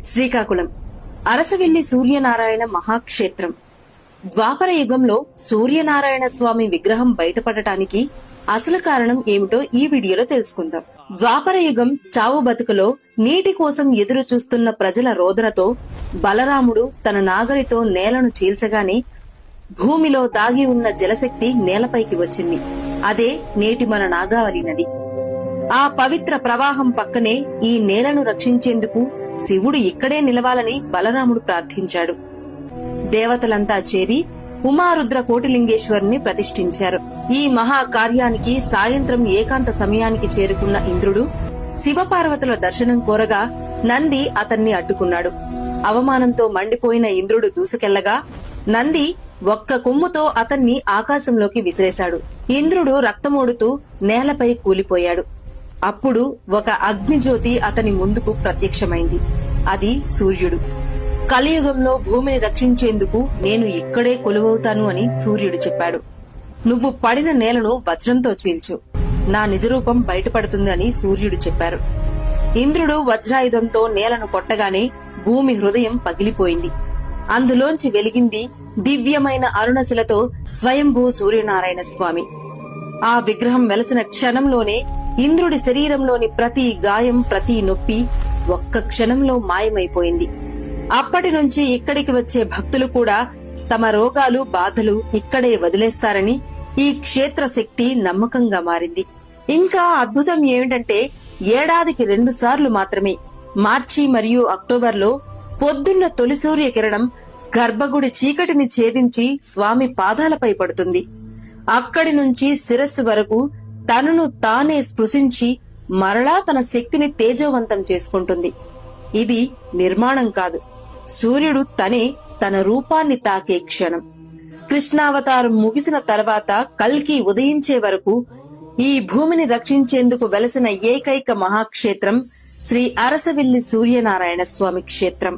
శ్రీకాకుళం అరసవిల్లి సూర్యనారాయణ మహాక్షేత్రం. ద్వాపర యుగంలో సూర్యనారాయణ స్వామి విగ్రహం బయటపడటానికి అసలు కారణం ఏమిటో ఈ వీడియోలో తెలుసుకుందాం. ద్వాపర యుగం చావు బతుకులో నీటి కోసం ఎదురు చూస్తున్న ప్రజల రోదనతో బలరాముడు తన నాగలితో నేలను చీల్చగానే భూమిలో దాగి ఉన్న జలశక్తి నేలపైకి వచ్చింది. అదే నేటి మన నాగావళి నది. ఆ పవిత్ర ప్రవాహం పక్కనే ఈ నేలను రక్షించేందుకు శివుడు ఇక్కడే నిలవాలని బలరాముడు ప్రార్థించాడు. దేవతలంతా చేరి ఉమారుద్ర కోటిలింగేశ్వరుని ప్రతిష్ఠించారు. ఈ మహా కార్యానికి సాయంత్రం ఏకాంత సమయానికి చేరుకున్న ఇంద్రుడు శివపార్వతుల దర్శనం కోరగా నంది అతన్ని అడ్డుకున్నాడు. అవమానంతో మండిపోయిన ఇంద్రుడు దూసుకెళ్లగా నంది ఒక్క కొమ్ముతో అతన్ని ఆకాశంలోకి విసిరేశాడు. ఇంద్రుడు రక్తమోడుతూ నేలపై కూలిపోయాడు. అప్పుడు ఒక అగ్నిజ్యోతి అతని ముందుకు ప్రత్యక్షమైంది. అది సూర్యుడు. కలియుగంలో భూమిని రక్షించేందుకు నేను ఇక్కడే కొలువవుతాను అని సూర్యుడు చెప్పాడు. నువ్వు పడిన నేలను వజ్రంతో చీల్చు, నా నిజరూపం బయటపడుతుంది అని సూర్యుడు చెప్పారు. ఇంద్రుడు వజ్రాయుధంతో నేలను కొట్టగానే భూమి హృదయం పగిలిపోయింది. అందులోంచి వెలిగింది దివ్యమైన అరుణశిలతో స్వయంభూ సూర్యనారాయణ స్వామి. ఆ విగ్రహం వెలసిన క్షణంలోనే ఇంద్రుడి శరీరంలోని ప్రతి గాయం, ప్రతి నొప్పి ఒక్క క్షణంలో మాయమైపోయింది. అప్పటి నుంచి ఇక్కడికి వచ్చే భక్తులు కూడా తమ రోగాలు, బాధలు ఇక్కడే వదిలేస్తారని ఈ క్షేత్ర శక్తి నమ్మకంగా మారింది. ఇంకా అద్భుతం ఏమిటంటే ఏడాదికి 2 సార్లు మాత్రమే, మార్చి మరియు అక్టోబర్లో పొద్దున్న తొలి సూర్య కిరణం గర్భగుడి చీకటిని ఛేదించి స్వామి పాదాలపై పడుతుంది. అక్కడి నుంచి శిరస్సు వరకు తనను తానే స్పృశించి మరలా తన శక్తిని తేజోవంతం చేసుకుంటుంది. ఇది నిర్మాణం కాదు, సూర్యుడు తనే తన రూపాన్ని తాకే క్షణం. కృష్ణావతారం ముగిసిన తర్వాత కల్కి ఉదయించే వరకు ఈ భూమిని రక్షించేందుకు వెలసిన ఏకైక మహాక్షేత్రం శ్రీ అరసవిల్లి సూర్యనారాయణ స్వామి క్షేత్రం.